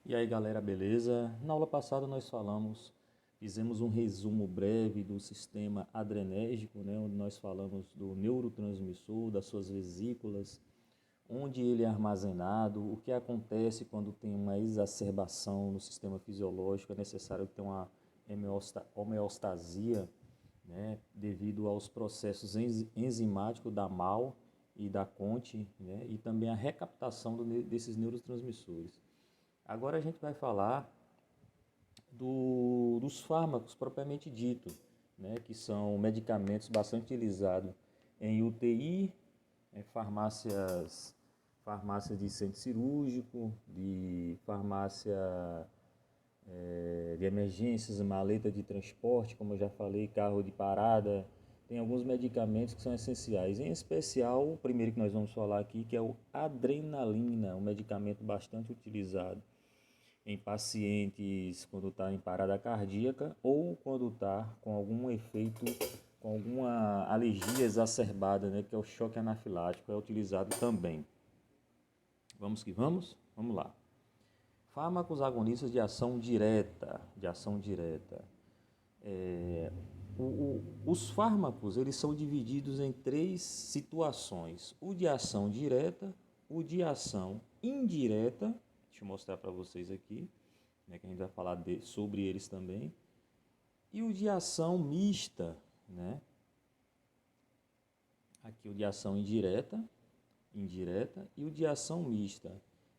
E aí galera, beleza? Na aula passada fizemos um resumo breve do sistema adrenérgico, né, onde nós falamos do neurotransmissor, das suas vesículas, onde ele é armazenado, o que acontece quando tem uma exacerbação no sistema fisiológico, é necessário ter uma homeostasia, né, devido aos processos enzimáticos da MAO e da CONT, né, e também a recaptação desses neurotransmissores. Agora a gente vai falar dos fármacos propriamente dito, né, que são medicamentos bastante utilizados em UTI, farmácias de centro cirúrgico, de farmácia de emergências, maleta de transporte, como eu já falei, carro de parada. Tem alguns medicamentos que são essenciais, em especial o primeiro que nós vamos falar aqui, que é o adrenalina, um medicamento bastante utilizado em pacientes quando está em parada cardíaca ou quando está com algum efeito, com alguma alergia exacerbada, né, que é o choque anafilático, é utilizado também. Vamos que vamos? Vamos lá. Fármacos agonistas de ação direta. Os fármacos eles são divididos em três situações: o de ação direta, o de ação indireta. Deixa eu mostrar para vocês aqui, né, que a gente vai falar sobre eles também, e o de ação mista, né? Aqui o de ação indireta e o de ação mista.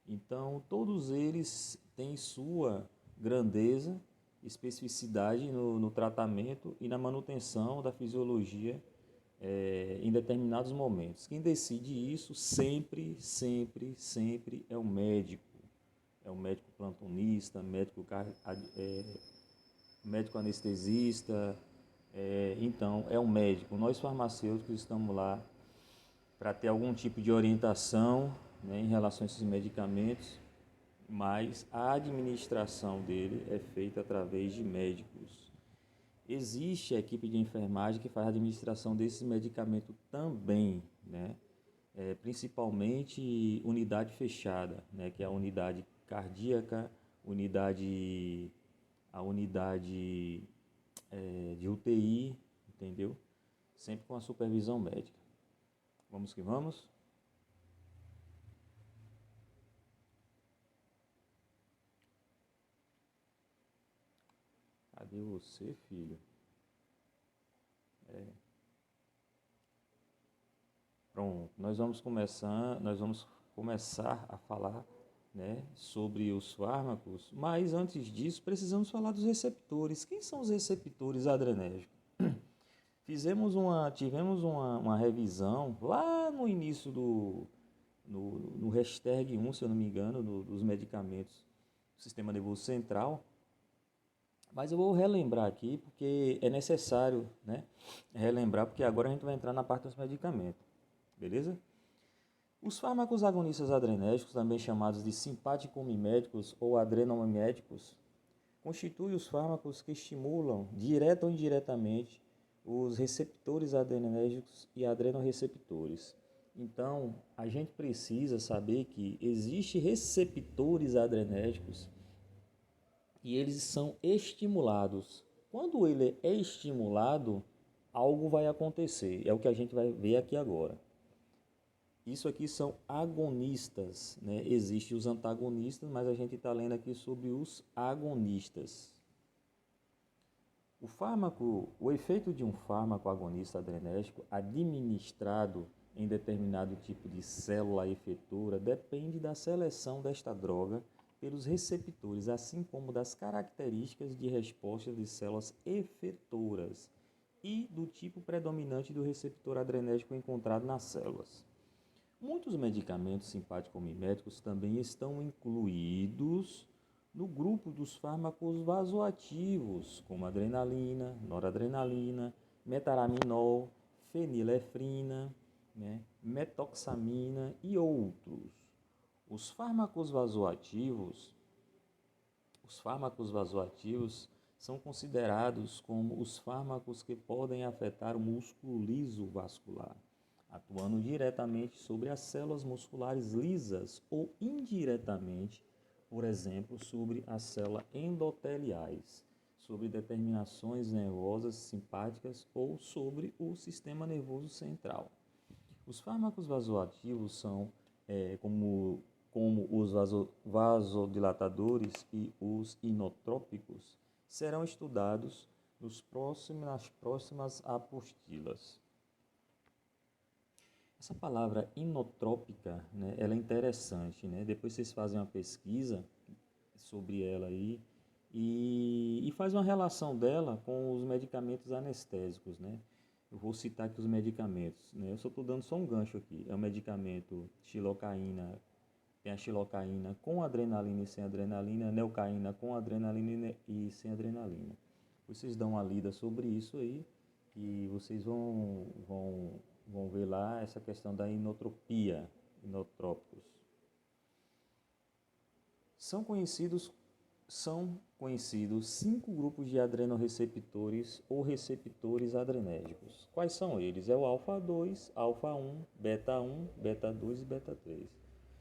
Então, todos eles têm sua grandeza, especificidade no tratamento e na manutenção da fisiologia em determinados momentos. Quem decide isso sempre é o médico. É o médico plantonista, médico anestesista. Então, é o médico. Nós farmacêuticos estamos lá para ter algum tipo de orientação, né, em relação a esses medicamentos, mas a administração dele é feita através de médicos. Existe a equipe de enfermagem que faz a administração desses medicamentos também, né? Principalmente unidade fechada, né, que é a unidade cardíaca, a unidade de UTI, entendeu? Sempre com a supervisão médica. Vamos que vamos? Cadê você, filho? Pronto, nós vamos começar a falar, né, sobre os fármacos, mas antes disso precisamos falar dos receptores. Quem são os receptores adrenérgicos? Tivemos uma revisão lá no início no hashtag 1, se eu não me engano, dos medicamentos do sistema nervoso central. Mas eu vou relembrar aqui porque é necessário, né, relembrar, porque agora a gente vai entrar na parte dos medicamentos, beleza? Os fármacos agonistas adrenérgicos, também chamados de simpaticomiméticos ou adrenomiméticos, constituem os fármacos que estimulam, direta ou indiretamente, os receptores adrenérgicos e adrenorreceptores. Então, a gente precisa saber que existem receptores adrenérgicos e eles são estimulados. Quando ele é estimulado, algo vai acontecer. É o que a gente vai ver aqui agora. Isso aqui são agonistas, né? Existem os antagonistas, mas a gente está lendo aqui sobre os agonistas. O efeito de um fármaco agonista adrenérgico administrado em determinado tipo de célula efetora depende da seleção desta droga pelos receptores, assim como das características de resposta de células efetoras e do tipo predominante do receptor adrenérgico encontrado nas células. Muitos medicamentos simpaticomiméticos também estão incluídos no grupo dos fármacos vasoativos, como adrenalina, noradrenalina, metaraminol, fenilefrina, né, metoxamina e outros. Os fármacos vasoativos são considerados como os fármacos que podem afetar o músculo liso vascular, atuando diretamente sobre as células musculares lisas ou indiretamente por exemplo, sobre a célula endoteliais, sobre determinações nervosas simpáticas ou sobre o sistema nervoso central. Os fármacos vasoativos são como os vasodilatadores e os inotrópicos, serão estudados nas próximas apostilas. Essa palavra inotrópica, né, ela é interessante, né? Depois vocês fazem uma pesquisa sobre ela aí e faz uma relação dela com os medicamentos anestésicos, né? Eu vou citar aqui os medicamentos, né? Eu só estou dando só um gancho aqui. É o medicamento xilocaína, tem a xilocaína com adrenalina e sem adrenalina, neucaína com adrenalina e sem adrenalina. Vocês dão uma lida sobre isso aí e vocês vão ver lá essa questão da inotropia, inotrópicos. São conhecidos 5 grupos de adrenorreceptores ou receptores adrenérgicos. Quais são eles? É o alfa-2, alfa-1, beta-1, beta-2 e beta-3.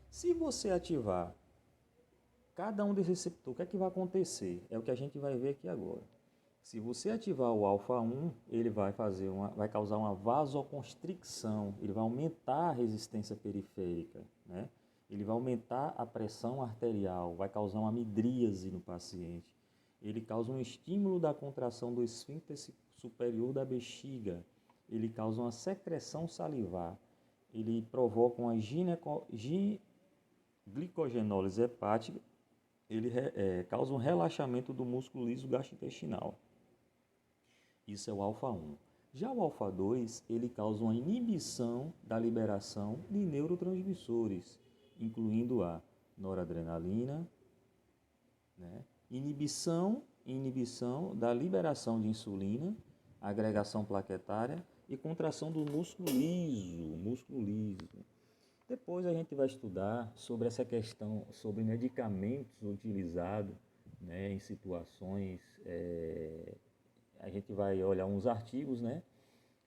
Se você ativar cada um desses receptores, o que é que vai acontecer? É o que a gente vai ver aqui agora. Se você ativar o alfa-1, ele vai causar uma vasoconstricção, ele vai aumentar a resistência periférica, né? Ele vai aumentar a pressão arterial, vai causar uma midríase no paciente. Ele causa um estímulo da contração do esfíncter superior da bexiga. Ele causa uma secreção salivar. Ele provoca uma glicogenólise hepática. Ele causa um relaxamento do músculo liso gastrointestinal. Isso é o alfa-1. Já o alfa-2, ele causa uma inibição da liberação de neurotransmissores, incluindo a noradrenalina, né? Inibição da liberação de insulina, agregação plaquetária e contração do músculo liso. Depois a gente vai estudar sobre essa questão, sobre medicamentos utilizados, né, em situações, a gente vai olhar uns artigos, né,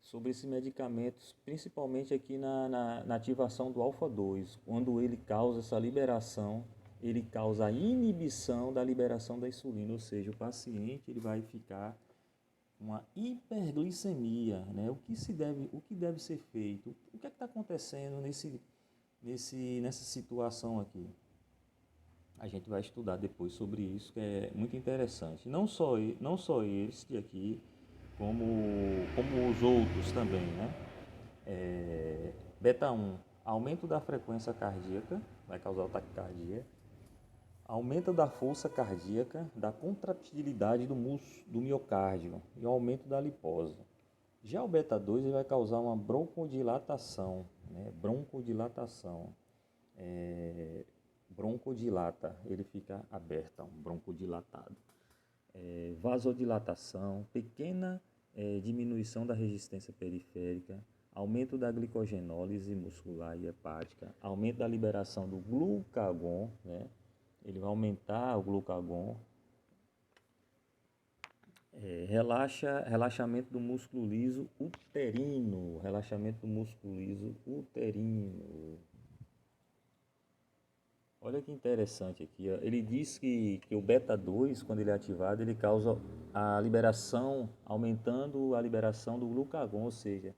sobre esses medicamentos, principalmente aqui na ativação do alfa-2, quando ele causa essa liberação, ele causa a inibição da liberação da insulina, ou seja, o paciente ele vai ficar uma hiperglicemia, né? O que deve ser feito? O que é que está acontecendo nessa situação aqui? A gente vai estudar depois sobre isso, que é muito interessante. Não só este aqui, como os outros também, né? Beta 1, aumento da frequência cardíaca, vai causar taquicardia. Aumento da força cardíaca, da contratilidade do miocárdio e o aumento da lipose. Já o beta 2 ele vai causar uma broncodilatação, né? Broncodilata, ele fica aberto, um broncodilatado. Vasodilatação, pequena diminuição da resistência periférica, aumento da glicogenólise muscular e hepática, aumento da liberação do glucagon, né? Ele vai aumentar o glucagon, relaxamento do músculo liso uterino, Olha que interessante aqui, ó. Ele diz que o beta-2, quando ele é ativado, ele causa a liberação, aumentando a liberação do glucagon, ou seja,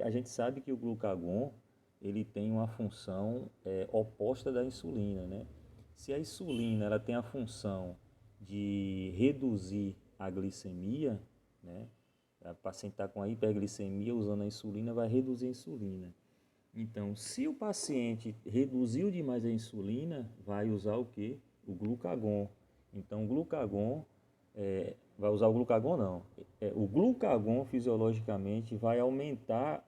a gente sabe que o glucagon ele tem uma função oposta da insulina, né? Se a insulina ela tem a função de reduzir a glicemia, né? O paciente está com a hiperglicemia, usando a insulina, vai reduzir a insulina. Então, se o paciente reduziu demais a insulina, vai usar o quê? O glucagon. Então, o glucagon, vai usar o glucagon não. O glucagon fisiologicamente vai aumentar,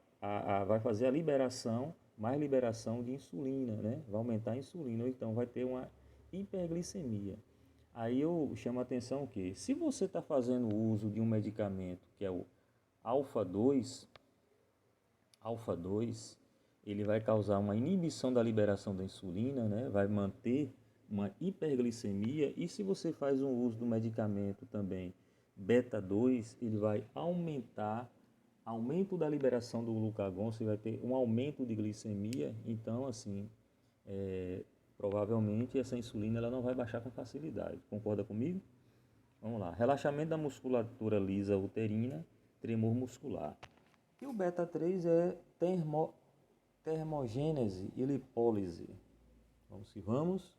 vai fazer a liberação, mais liberação de insulina, né? Vai aumentar a insulina, ou então vai ter uma hiperglicemia. Aí eu chamo a atenção que se você está fazendo uso de um medicamento que é o alfa-2, ele vai causar uma inibição da liberação da insulina, né? Vai manter uma hiperglicemia, e se você faz um uso do medicamento também beta-2, ele vai aumento da liberação do glucagon, você vai ter um aumento de glicemia. Então, assim, provavelmente essa insulina ela não vai baixar com facilidade. Concorda comigo? Vamos lá. Relaxamento da musculatura lisa uterina, tremor muscular. E o beta 3 é termogênese e lipólise. Vamos que vamos.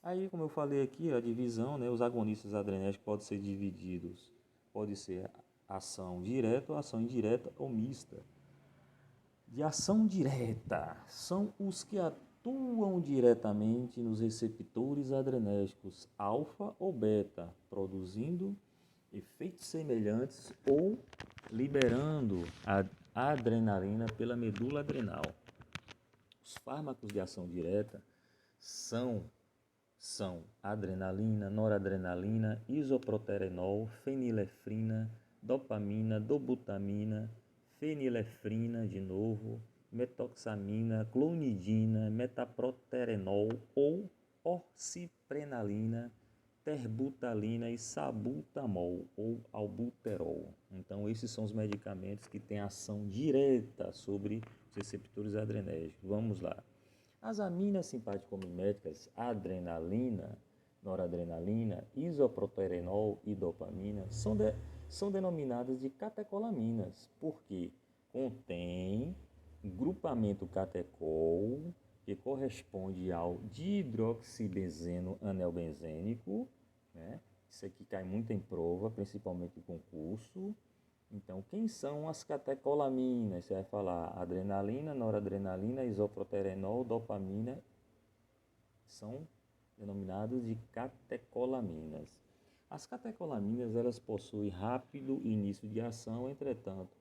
Aí, como eu falei aqui, a divisão, né, os agonistas adrenérgicos podem ser divididos. Pode ser ação direta ou ação indireta ou mista. De ação direta são os que atuam diretamente nos receptores adrenérgicos alfa ou beta, produzindo efeitos semelhantes ou liberando a adrenalina pela medula adrenal. Os fármacos de ação direta são adrenalina, noradrenalina, isoproterenol, fenilefrina, dopamina, dobutamina, fenilefrina de novo, metoxamina, clonidina, metaproterenol ou orciprenalina, terbutalina e sabutamol ou albuterol. Então esses são os medicamentos que têm ação direta sobre os receptores adrenérgicos. Vamos lá. As aminas simpático-miméticas, adrenalina, noradrenalina, isoproterenol e dopamina são denominadas de catecolaminas, porque contém grupamento catecol, que corresponde ao dihidroxibenzeno anelbenzênico, né? Isso aqui cai muito em prova, principalmente em concurso. Então, quem são as catecolaminas? Você vai falar adrenalina, noradrenalina, isoproterenol, dopamina, são denominados de catecolaminas. As catecolaminas, elas possuem rápido início de ação, entretanto,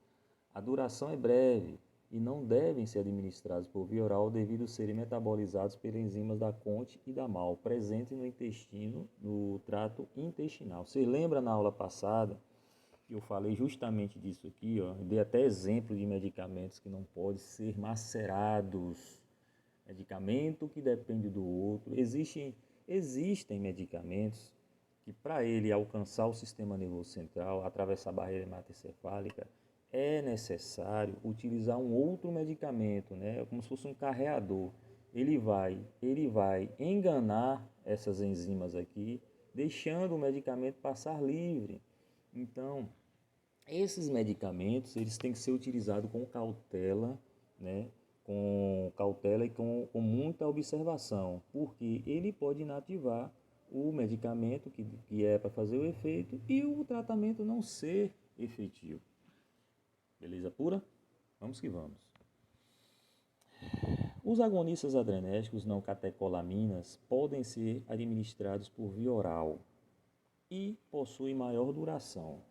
a duração é breve e não devem ser administrados por via oral devido a serem metabolizados pelas enzimas da Conte e da MAL, presentes no intestino, no trato intestinal. Você lembra na aula passada que eu falei justamente disso aqui, ó, dei até exemplo de medicamentos que não podem ser macerados, medicamento que depende do outro. Existem medicamentos que para ele alcançar o sistema nervoso central, atravessar a barreira hematoencefálica, é necessário utilizar um outro medicamento, né? Como se fosse um carreador. Ele vai enganar essas enzimas aqui, deixando o medicamento passar livre. Então, esses medicamentos, eles têm que ser utilizados com cautela, né? Com cautela e com muita observação, porque ele pode inativar o medicamento que é para fazer o efeito e o tratamento não ser efetivo. Beleza pura? Vamos que vamos. Os agonistas adrenérgicos não catecolaminas podem ser administrados por via oral e possuem maior duração.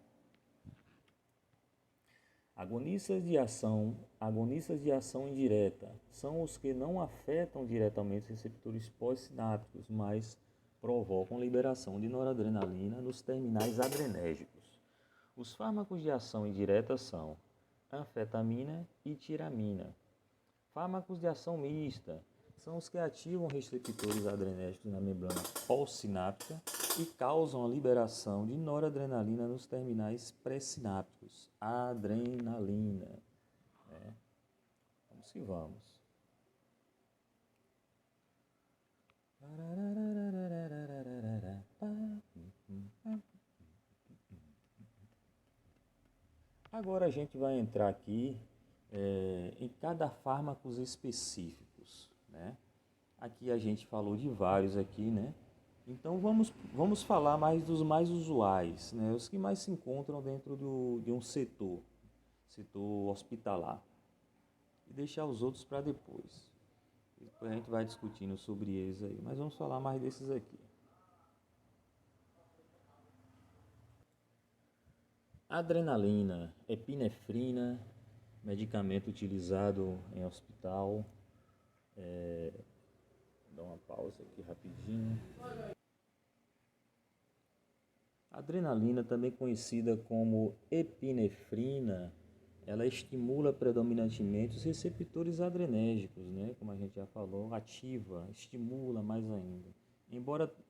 Agonistas de ação indireta são os que não afetam diretamente os receptores pós-sinápticos, mas provocam liberação de noradrenalina nos terminais adrenérgicos. Os fármacos de ação indireta são anfetamina e tiramina. Fármacos de ação mista são os que ativam receptores adrenérgicos na membrana pós-sináptica e causam a liberação de noradrenalina nos terminais pré-sinápticos. Adrenalina. Né? Vamos que vamos. Agora a gente vai entrar aqui em cada fármacos específicos, né? Aqui a gente falou de vários aqui, né? Então vamos falar mais dos mais usuais, né? Os que mais se encontram dentro de um setor hospitalar. E deixar os outros para depois. Depois a gente vai discutindo sobre eles aí, mas vamos falar mais desses aqui. Adrenalina, epinefrina, medicamento utilizado em hospital. Dá uma pausa aqui rapidinho. Adrenalina, também conhecida como epinefrina, ela estimula predominantemente os receptores adrenérgicos, né? Como a gente já falou, ativa, estimula mais ainda.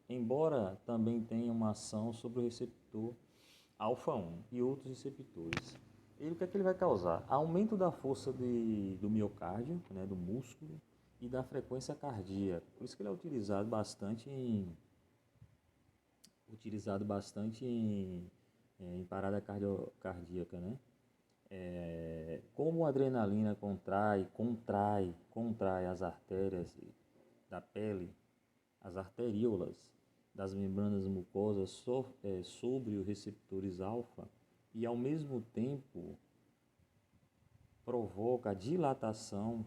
Embora também tenha uma ação sobre o receptor alfa-1 e outros receptores. O que é que ele vai causar? Aumento da força do miocárdio, né, do músculo, e da frequência cardíaca. Por isso que ele é utilizado bastante em parada cardíaca, né? Como a adrenalina contrai as artérias da pele, as arteríolas das membranas mucosas sobre os receptores alfa e ao mesmo tempo provoca a dilatação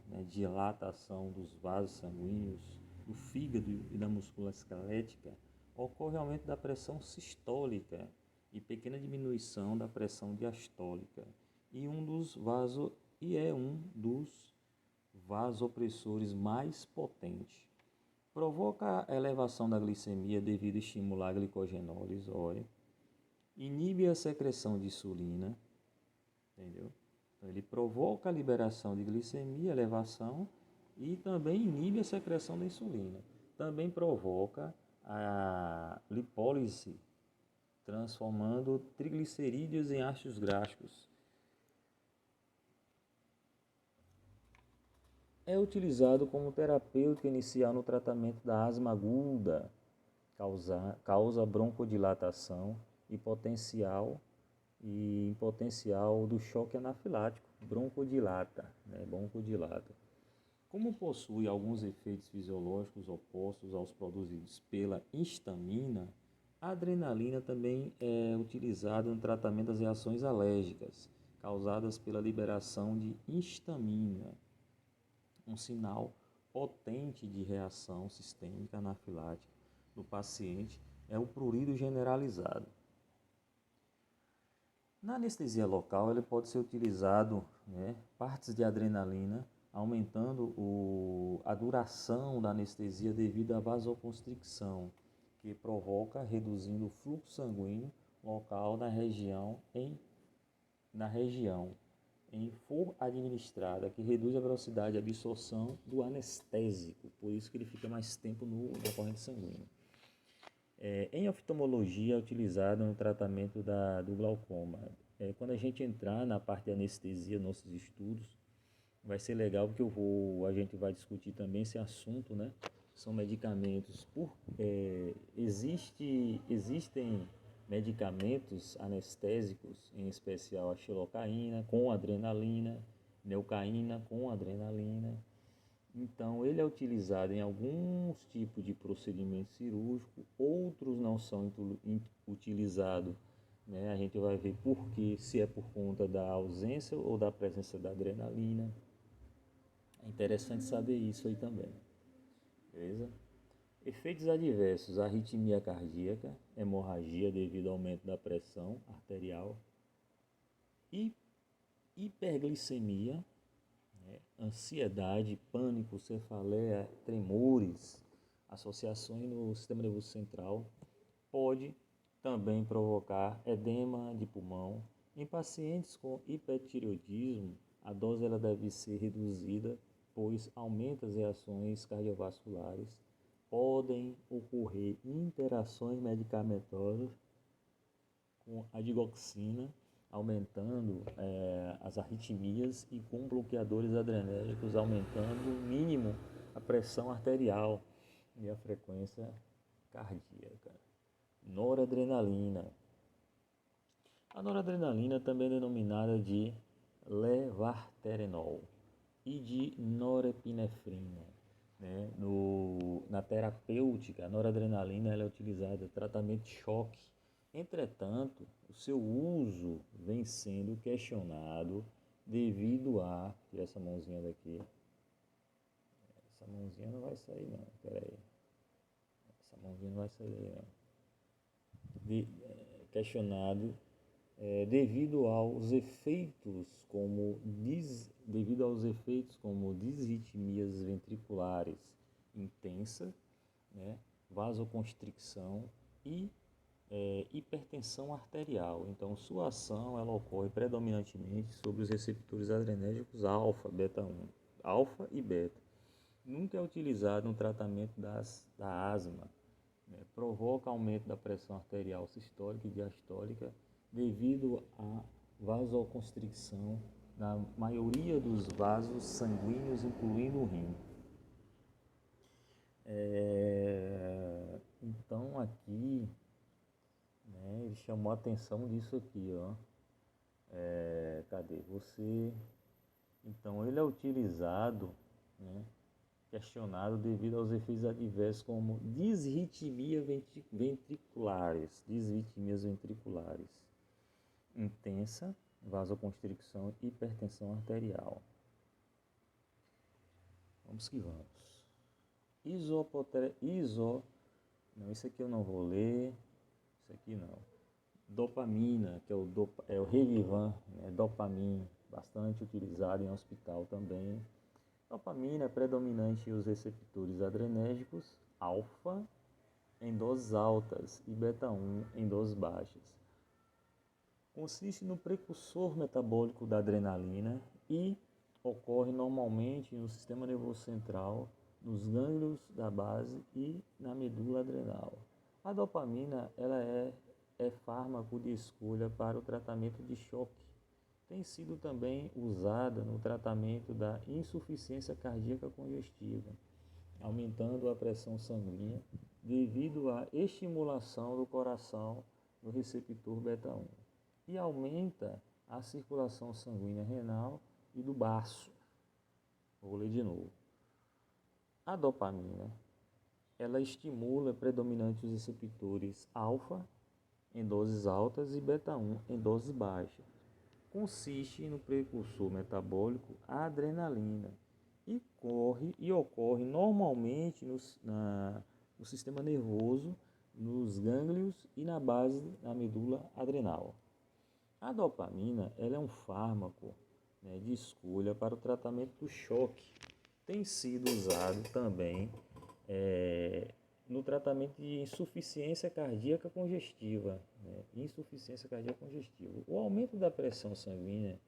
dos vasos sanguíneos, do fígado e da musculatura esquelética, ocorre aumento da pressão sistólica e pequena diminuição da pressão diastólica é um dos vasopressores mais potentes. Provoca a elevação da glicemia devido a estimular a glicogenólise, olha. Inibe a secreção de insulina, entendeu? Então, ele provoca a liberação de glicemia, elevação, e também inibe a secreção da insulina. Também provoca a lipólise, transformando triglicerídeos em ácidos graxos. É utilizado como terapêutico inicial no tratamento da asma aguda, causa broncodilatação e potencial do choque anafilático, broncodilata. Como possui alguns efeitos fisiológicos opostos aos produzidos pela histamina, a adrenalina também é utilizada no tratamento das reações alérgicas causadas pela liberação de histamina, um sinal potente de reação sistêmica anafilática no paciente é o prurido generalizado. Na anestesia local, ele pode ser utilizado, partes de adrenalina, aumentando a duração da anestesia devido à vasoconstricção, que provoca reduzindo o fluxo sanguíneo local na região em for administrada, que reduz a velocidade de absorção do anestésico, por isso que ele fica mais tempo na corrente sanguínea. Em oftalmologia é utilizado no tratamento do glaucoma. Quando a gente entrar na parte de anestesia, nossos estudos, vai ser legal porque a gente vai discutir também esse assunto, né? São medicamentos. Existem medicamentos anestésicos, em especial a xilocaína com adrenalina, neucaína com adrenalina. Então, ele é utilizado em alguns tipos de procedimento cirúrgico, outros não são utilizados. A gente vai ver se é por conta da ausência ou da presença da adrenalina. É interessante saber isso aí também. Beleza? Efeitos adversos: arritmia cardíaca, hemorragia devido ao aumento da pressão arterial, hiperglicemia, ansiedade, pânico, cefaleia, tremores, associações no sistema nervoso central. Pode também provocar edema de pulmão. Em pacientes com hipertireoidismo, a dose ela deve ser reduzida, pois aumenta as reações cardiovasculares. Podem ocorrer interações medicamentosas com a digoxina, aumentando as arritmias, e com bloqueadores adrenérgicos, aumentando no mínimo a pressão arterial e a frequência cardíaca. Noradrenalina. A noradrenalina também é denominada de levarterenol e de norepinefrina. Na terapêutica, a noradrenalina ela é utilizada no tratamento de choque. Entretanto, o seu uso vem sendo questionado devido a... Tira essa mãozinha daqui. Essa mãozinha não vai sair não, peraí. Essa mãozinha não vai sair não. Questionado devido aos efeitos como disritmias ventriculares intensa, vasoconstricção e hipertensão arterial. Então, sua ação ela ocorre predominantemente sobre os receptores adrenérgicos alfa e beta. Nunca é utilizado no tratamento da asma. Provoca aumento da pressão arterial sistólica e diastólica devido à vasoconstricção na maioria dos vasos sanguíneos, incluindo o rim. Então aqui, né, ele chamou a atenção disso aqui, ó. Cadê você? Então ele é utilizado, né, questionado devido aos efeitos adversos como disritmias ventriculares intensa, vasoconstricção e hipertensão arterial. Vamos que vamos. Não, isso aqui eu não vou ler. Isso aqui não. Dopamina, que é o Revivan, né? Dopamina, bastante utilizado em hospital também. Dopamina é predominante em os receptores adrenérgicos alfa em doses altas e beta-1 em doses baixas. Consiste no precursor metabólico da adrenalina e ocorre normalmente no sistema nervoso central, nos gânglios da base e na medula adrenal. A dopamina é fármaco de escolha para o tratamento de choque. Tem sido também usada no tratamento da insuficiência cardíaca congestiva, aumentando a pressão sanguínea devido à estimulação do coração no receptor beta-1 e aumenta a circulação sanguínea renal e do baço. Vou ler de novo. A dopamina, ela estimula predominante os receptores alfa em doses altas e beta-1 em doses baixas. Consiste no precursor metabólico adrenalina e ocorre normalmente no sistema nervoso, nos gânglios e na base da medula adrenal. A dopamina ela é um fármaco, né, de escolha para o tratamento do choque. Tem sido usado também no tratamento de insuficiência cardíaca congestiva. Né? Insuficiência cardíaca congestiva. O aumento da pressão sanguínea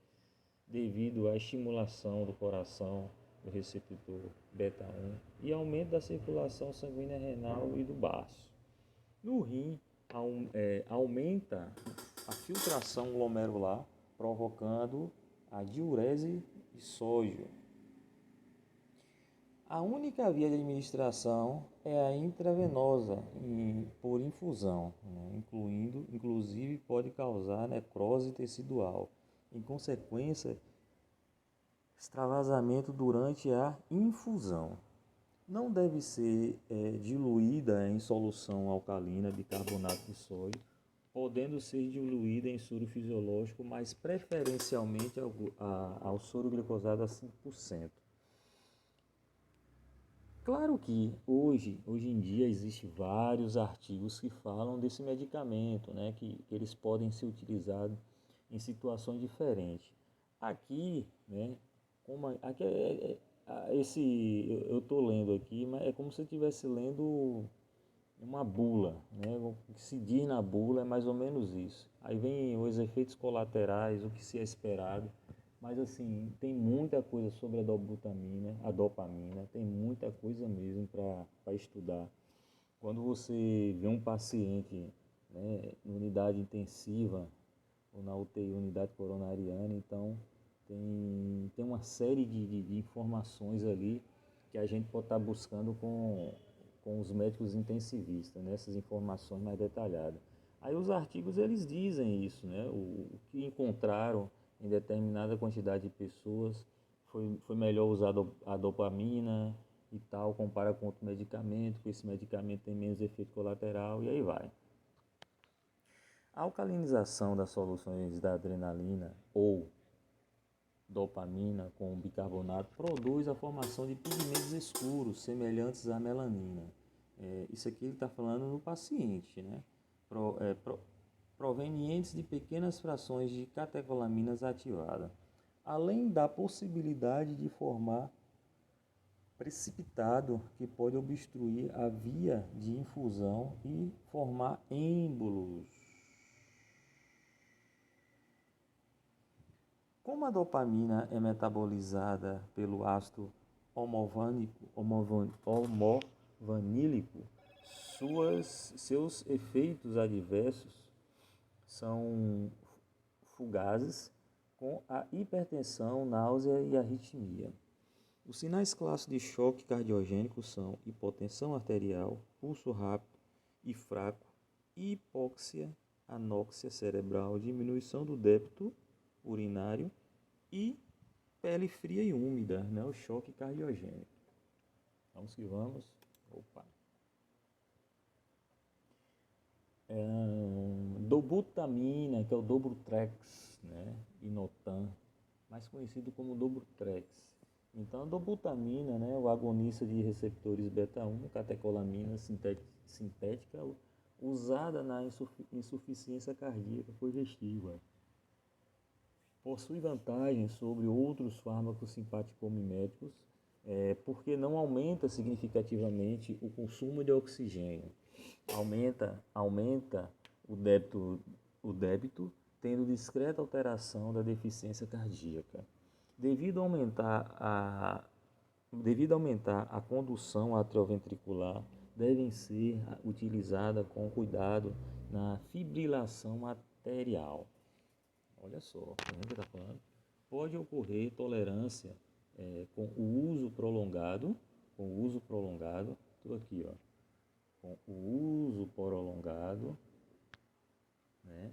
devido à estimulação do coração do receptor beta-1 e aumento da circulação sanguínea renal e do baço. No rim, aumenta a filtração glomerular, provocando a diurese de sódio. A única via de administração é a intravenosa, por infusão, né? Inclusive pode causar necrose tecidual. Em consequência, extravasamento durante a infusão. Não deve ser diluída em solução alcalina de carbonato de sódio, podendo ser diluída em soro fisiológico, mas preferencialmente ao soro glicosado a 5%. Claro que hoje em dia existem vários artigos que falam desse medicamento, né, que eles podem ser utilizados em situações diferentes. Aqui, né, aqui eu estou lendo aqui, mas é como se eu estivesse lendo uma bula, né? O que se diz na bula é mais ou menos isso. Aí vem os efeitos colaterais, o que se é esperado. Mas assim, tem muita coisa sobre a dopamina, tem muita coisa mesmo para estudar. Quando você vê um paciente, né, em unidade intensiva ou na UTI, unidade coronariana, então tem uma série de informações ali que a gente pode estar buscando com os médicos intensivistas, né, essas informações mais detalhadas. Aí os artigos eles dizem isso, né, o que encontraram em determinada quantidade de pessoas foi melhor usar a dopamina e tal, compara com outro medicamento, que esse medicamento tem menos efeito colateral e aí vai. A alcalinização das soluções da adrenalina ou dopamina com bicarbonato produz a formação de pigmentos escuros semelhantes à melanina. Isso aqui ele está falando no paciente, né? Provenientes de pequenas frações de catecolaminas ativadas, além da possibilidade de formar precipitado que pode obstruir a via de infusão e formar êmbolos. Como a dopamina é metabolizada pelo ácido homovanílico, seus efeitos adversos são fugazes, com a hipertensão, náusea e arritmia. Os sinais clássicos de choque cardiogênico são hipotensão arterial, pulso rápido e fraco, hipóxia, anóxia cerebral, diminuição do débito urinário e pele fria e úmida, né? O choque cardiogênico. Vamos que vamos. Opa. Dobutamina, que é o Dobrutrex, né? Inotam, mais conhecido como Dobrutrex. Então, a dobutamina, né, o agonista de receptores beta-1, catecolamina sintética, usada na insuficiência cardíaca congestiva. Possui vantagens sobre outros fármacos simpaticomiméticos, porque não aumenta significativamente o consumo de oxigênio. Aumenta o débito, tendo discreta alteração da deficiência cardíaca. Devido a aumentar a condução atrioventricular, devem ser utilizadas com cuidado na fibrilação arterial. Olha só, o que está falando. Pode ocorrer tolerância com o uso prolongado, tudo aqui, ó, com o uso prolongado, né?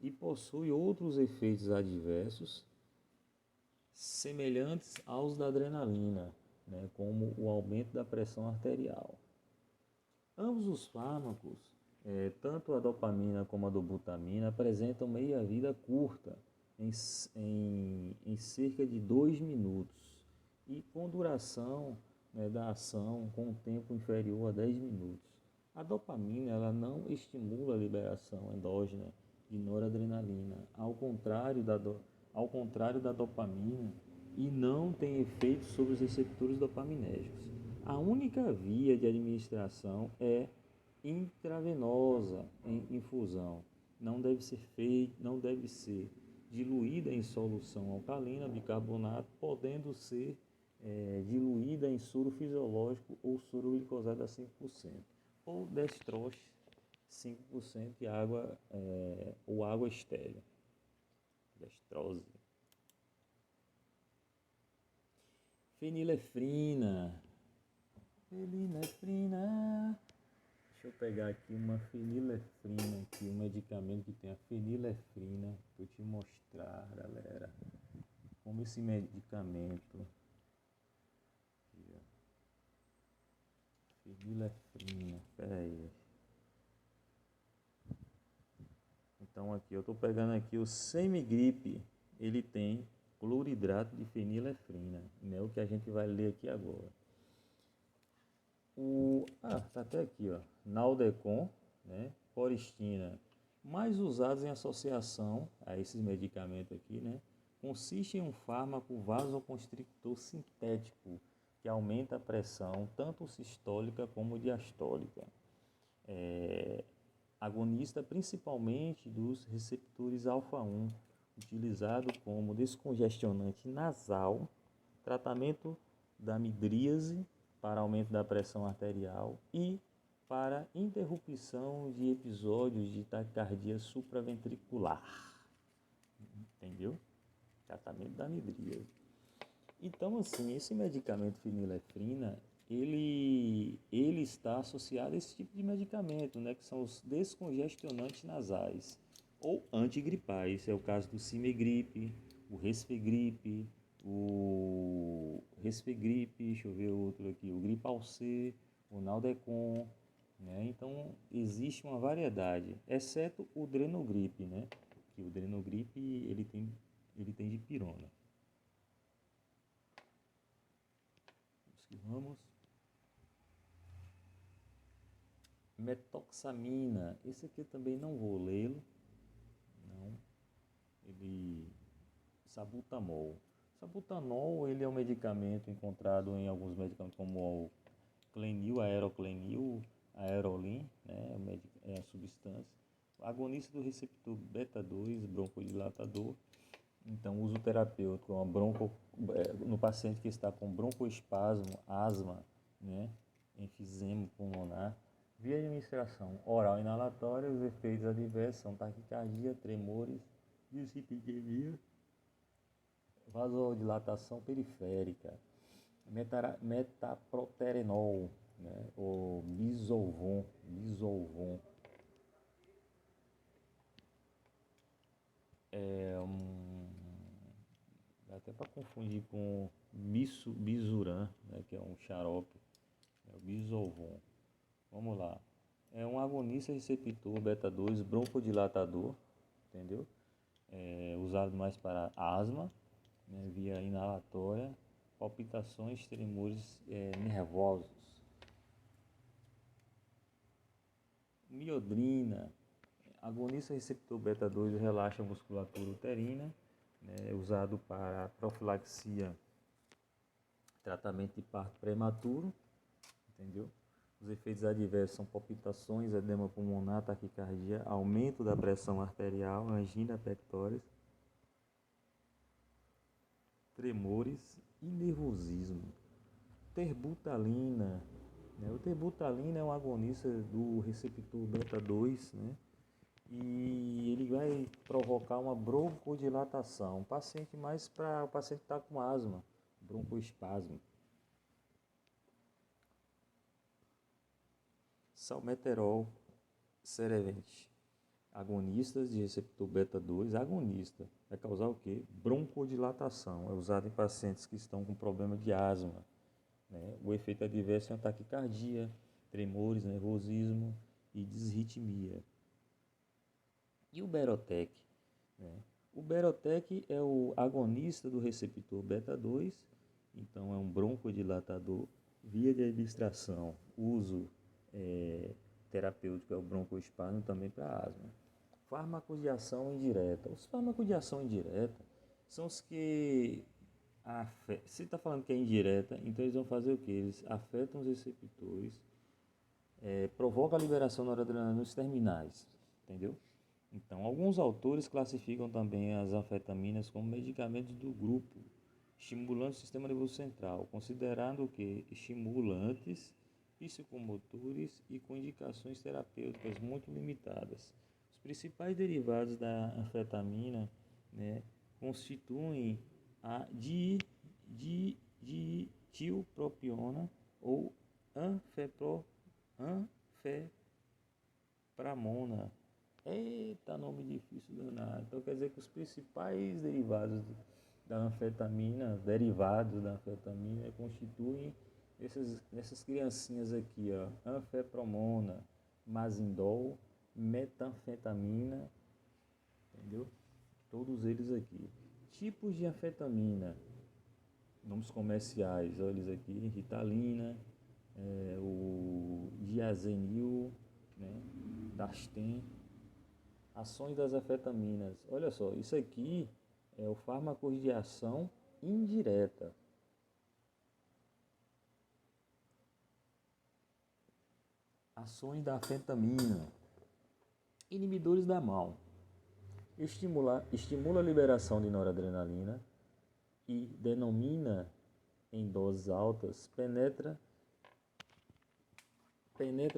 E possui outros efeitos adversos semelhantes aos da adrenalina, né? Como o aumento da pressão arterial. Ambos os fármacos, tanto a dopamina como a dobutamina, apresentam meia-vida curta, em cerca de 2 minutos, e com duração, né, da ação com um tempo inferior a 10 minutos. A dopamina ela não estimula a liberação endógena de noradrenalina, ao contrário da dopamina, e não tem efeito sobre os receptores dopaminérgicos. A única via de administração é intravenosa em infusão. Não deve ser diluída em solução alcalina, bicarbonato, podendo ser diluída em soro fisiológico ou soro glicosado a 5%, ou dextrose 5% e água, ou água estéril. Dextrose. Fenilefrina. Deixa eu pegar aqui uma fenilefrina, aqui, um medicamento que tem a fenilefrina, para eu te mostrar, galera, como esse medicamento, aqui, fenilefrina, peraí. Então aqui, eu estou pegando aqui o Semigripe, ele tem cloridrato de fenilefrina, né, o que a gente vai ler aqui agora. Tá até aqui, ó, Naldecon, né, Coristina, mais usados em associação a esses medicamentos aqui, né, consiste em um fármaco vasoconstrictor sintético que aumenta a pressão tanto sistólica como diastólica. Agonista principalmente dos receptores alfa-1, utilizado como descongestionante nasal, tratamento da midríase para aumento da pressão arterial e para interrupção de episódios de taquicardia supraventricular. Entendeu? Tratamento da midríase. Então, assim, esse medicamento fenilefrina, ele está associado a esse tipo de medicamento, né, que são os descongestionantes nasais ou antigripais. É o caso do Simegripe, o Resfegripe, deixa eu ver outro aqui, o Gripal C, o Naldecon, né? Então, existe uma variedade, exceto o Drenogripe, né? Que o Drenogripe, ele tem dipirona. Vamos. Metoxamina, esse aqui eu também não vou lê-lo, não. Sabutamol. Sabutamol, ele é um medicamento encontrado em alguns medicamentos como o Clenil, Aeroclenil, Aerolin, né, é a substância. Agonista do receptor beta-2, broncodilatador. Então, uso terapêutico no paciente que está com broncoespasmo, asma, né, enfisema pulmonar. Via administração oral inalatória, os efeitos adversos são taquicardia, tremores, dislipidemia, vasodilatação periférica. Metaproterenol, né? Ou bisolvon. É dá até para confundir com bisuran, né? Que é um xarope, é o bisolvon. Vamos lá. É um agonista receptor beta-2 broncodilatador, entendeu? Usado mais para asma, né? Via inalatória, palpitações, tremores nervosos. Miodrina, agonista receptor beta-2 relaxa a musculatura uterina, né? Usado para profilaxia, tratamento de parto prematuro, entendeu? Os efeitos adversos são palpitações, edema pulmonar, taquicardia, aumento da pressão arterial, angina pectoris, tremores e nervosismo. Terbutalina, né? O terbutalina é um agonista do receptor beta-2, né? E ele vai provocar uma broncodilatação. O paciente está com asma, broncoespasmo. Salmeterol, Cerevente, agonistas de receptor beta-2, agonista, vai causar o quê? Broncodilatação, é usado em pacientes que estão com problema de asma, né? O efeito adverso é uma taquicardia, tremores, nervosismo e disritmia. E o Berotec, né? O Berotec é o agonista do receptor beta-2, então é um broncodilatador, via de administração, uso terapêutico é o broncoespasmo também para asma. Fármacos de ação indireta. Os fármacos de ação indireta são os que se está falando que é indireta, então eles vão fazer o que? Eles afetam os receptores, provocam a liberação de noradrenalina nos terminais, entendeu? Então, alguns autores classificam também as anfetaminas como medicamentos do grupo, estimulantes do sistema nervoso central, considerando que estimulantes psicomotores e com indicações terapêuticas muito limitadas. Os principais derivados da anfetamina, né, constituem a ditilpropiona ou anfepramona. Eita, nome difícil danado. Então quer dizer que os principais derivados da anfetamina constituem essas criancinhas aqui, ó, anfepromona, mazindol, metanfetamina, entendeu? Todos eles aqui. Tipos de anfetamina, nomes comerciais, olha eles aqui, Ritalina, o diazenil, né, Dastem. Ações das anfetaminas. Olha só, isso aqui é o fármaco de ação indireta. Ações da anfetamina. Inibidores da MAO. Estimula a liberação de noradrenalina e denomina em doses altas, penetra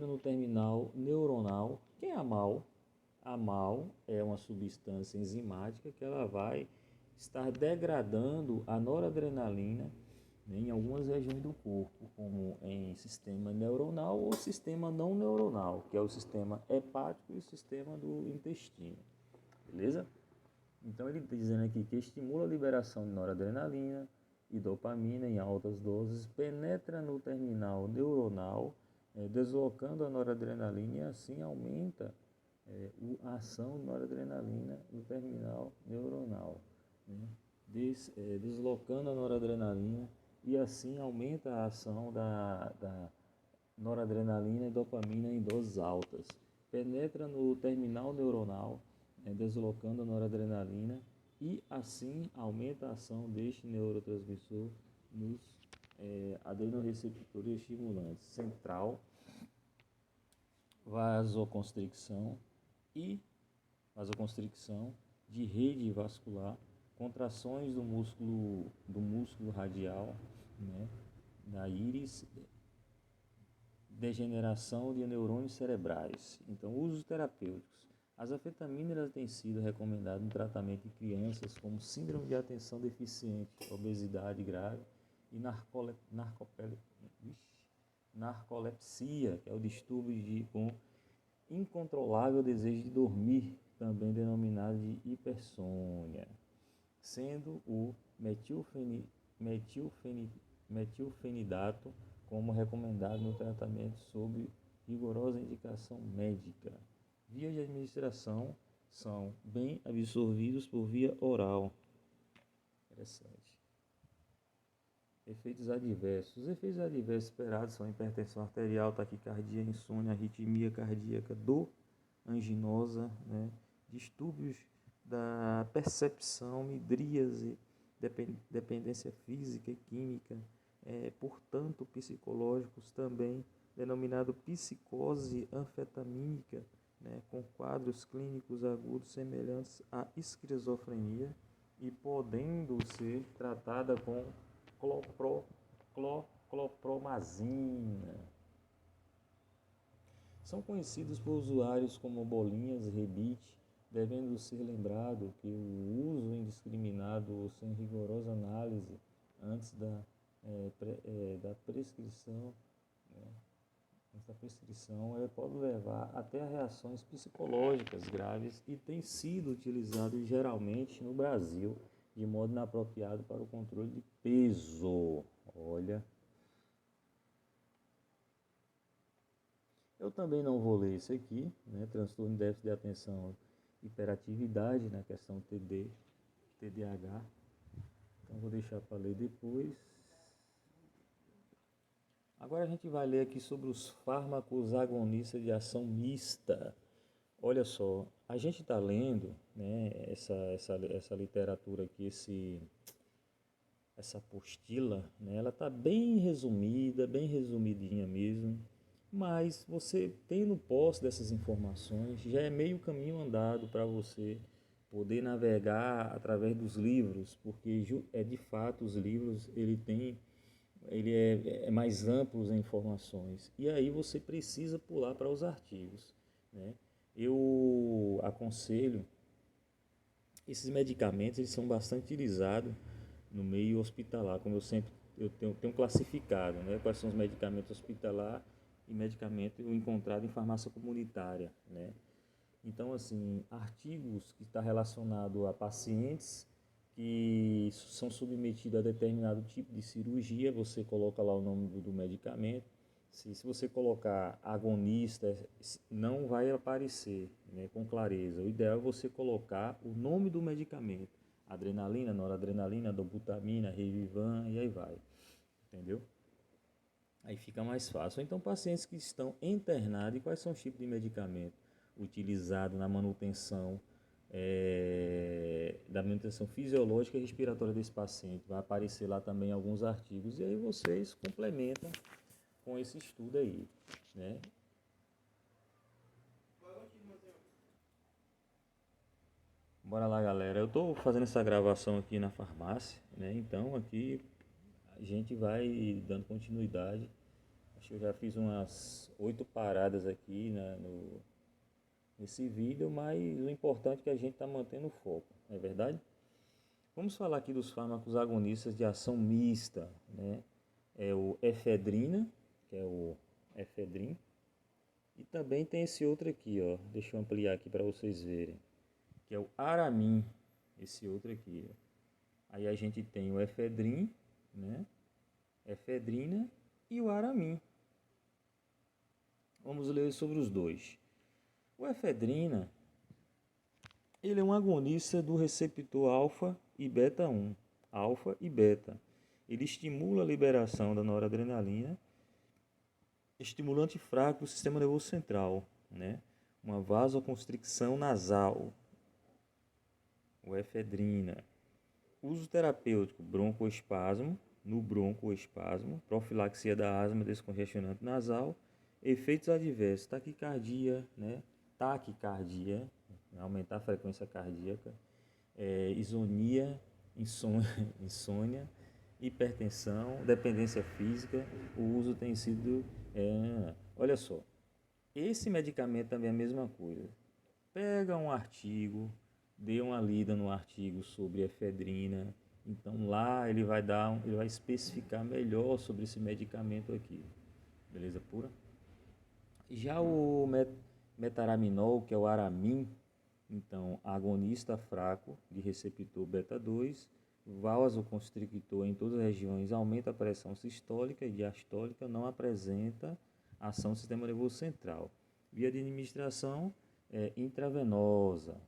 no terminal neuronal. Quem é a MAO? A MAO é uma substância enzimática que ela vai estar degradando a noradrenalina, né, em algumas regiões do corpo, como em sistema neuronal ou sistema não neuronal, que é o sistema hepático e o sistema do intestino. Beleza? Então ele está dizendo aqui que estimula a liberação de noradrenalina e dopamina em altas doses, penetra no terminal neuronal, deslocando a noradrenalina e assim aumenta a ação de noradrenalina no terminal neuronal, né? Deslocando a noradrenalina e assim aumenta a ação da noradrenalina e dopamina em doses altas. Penetra no terminal neuronal, deslocando a noradrenalina e assim aumenta a ação deste neurotransmissor nos adenoreceptores estimulantes central, vasoconstricção de rede vascular, contrações do músculo radial, né, da íris, degeneração de neurônios cerebrais. Então, usos terapêuticos. As anfetaminas têm sido recomendadas no tratamento de crianças como síndrome de atenção deficiente, obesidade grave e narcolepsia, que é o distúrbio com incontrolável desejo de dormir, também denominado de hipersônia, sendo o metilfenidato como recomendado no tratamento sob rigorosa indicação médica. Vias de administração são bem absorvidos por via oral. Interessante. Efeitos adversos. Os efeitos adversos esperados são hipertensão arterial, taquicardia, insônia, arritmia cardíaca, dor anginosa, né? Distúrbios da percepção, midríase, dependência física e química, portanto psicológicos também, denominado psicose anfetamínica, né? Com quadros clínicos agudos semelhantes à esquizofrenia e podendo ser tratada com clopromazina. São conhecidos por usuários como bolinhas, rebite, devendo ser lembrado que o uso indiscriminado ou sem rigorosa análise antes da prescrição, pode levar até a reações psicológicas graves e tem sido utilizado geralmente no Brasil de modo inapropriado para o controle de peso. Olha, eu também não vou ler isso aqui, né? Transtorno de déficit de atenção, hiperatividade, na questão TDAH. Então vou deixar para ler depois. Agora a gente vai ler aqui sobre os fármacos agonistas de ação mista. Olha só, a gente está lendo, né, essa literatura aqui, essa apostila, né, ela está bem resumida, bem resumidinha mesmo, mas você tendo posse dessas informações, já é meio caminho andado para você poder navegar através dos livros, porque de fato os livros ele é mais amplo em informações, e aí você precisa pular para os artigos, né? Eu aconselho, esses medicamentos eles são bastante utilizados no meio hospitalar, como eu tenho classificado, né, quais são os medicamentos hospitalar e medicamento encontrado em farmácia comunitária, né? Então, assim, artigos que está relacionado a pacientes que são submetidos a determinado tipo de cirurgia, você coloca lá o nome do medicamento. Se você colocar agonista, não vai aparecer, né, com clareza. O ideal é você colocar o nome do medicamento. Adrenalina, noradrenalina, dobutamina, Revivan e aí vai. Entendeu? Aí fica mais fácil. Então, pacientes que estão internados, e quais são os tipos de medicamento utilizado na manutenção da manutenção fisiológica e respiratória desse paciente? Vai aparecer lá também alguns artigos e aí vocês complementam com esse estudo aí, né? Bora lá, galera. Eu estou fazendo essa gravação aqui na farmácia, né? Então aqui a gente vai dando continuidade. Acho que eu já fiz umas 8 paradas aqui, né, nesse vídeo, mas o importante é que a gente está mantendo o foco, não é verdade? Vamos falar aqui dos fármacos agonistas de ação mista, né? É o efedrina, que é o efedrin, e também tem esse outro aqui, ó. Deixa eu ampliar aqui para vocês verem, que é o aramin, esse outro aqui, ó. Aí a gente tem o efedrin, né? Efedrina e o aramin. Vamos ler sobre os dois. O efedrina, ele é um agonista do receptor alfa e beta 1, alfa e beta. Ele estimula a liberação da noradrenalina, estimulante fraco do sistema nervoso central, né? Uma vasoconstricção nasal, o efedrina. Uso terapêutico, broncoespasmo, no broncoespasmo, profilaxia da asma descongestionante nasal, efeitos adversos, taquicardia, né? Taquicardia, aumentar a frequência cardíaca, isonia, insônia, hipertensão, dependência física. O uso tem sido... olha só, esse medicamento também é a mesma coisa. Pega um artigo, dê uma lida no artigo sobre efedrina, Então lá ele vai especificar melhor sobre esse medicamento aqui, beleza pura? Já o metaraminol, que é o Aramin, então agonista fraco de receptor beta 2, vasoconstrictor em todas as regiões, aumenta a pressão sistólica e diastólica, não apresenta ação do sistema nervoso central. Via de administração é intravenosa.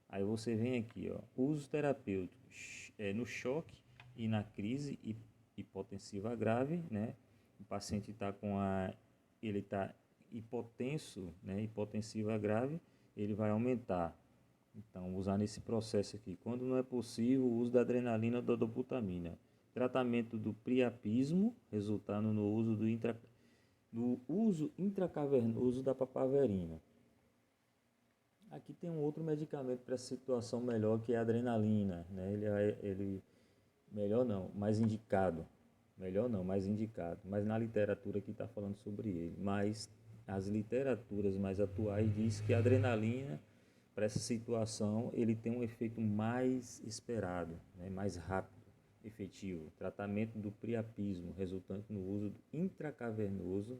Aí você vem aqui, ó, usos terapêuticos no choque e na crise hipotensiva grave, né? O paciente ele está hipotenso, né? Hipotensiva grave, ele vai aumentar. Então, usar nesse processo aqui. Quando não é possível, o uso da adrenalina ou da dobutamina. Tratamento do priapismo, resultando no uso intracavernoso da papaverina. Aqui tem um outro medicamento para essa situação melhor, que é a adrenalina, né? Melhor não, mais indicado. Melhor não, mais indicado. Mas na literatura aqui está falando sobre ele. Mas as literaturas mais atuais diz que a adrenalina, para essa situação, ele tem um efeito mais esperado, né? Mais rápido, efetivo. Tratamento do priapismo, resultante no uso intracavernoso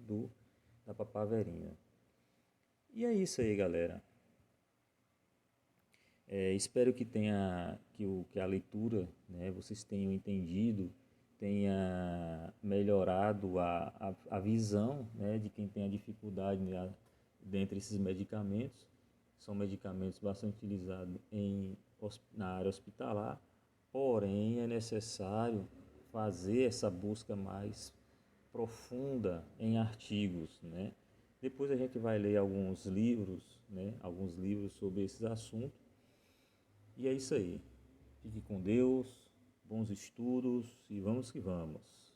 da papaverina. E é isso aí, galera. Espero que a leitura, né, vocês tenham entendido, tenha melhorado a visão, né, de quem tem a dificuldade, né, dentre esses medicamentos. São medicamentos bastante utilizados na área hospitalar, porém é necessário fazer essa busca mais profunda em artigos, né? Depois a gente vai ler alguns livros, né, alguns livros sobre esses assuntos. E é isso aí. Fique com Deus, bons estudos e vamos que vamos.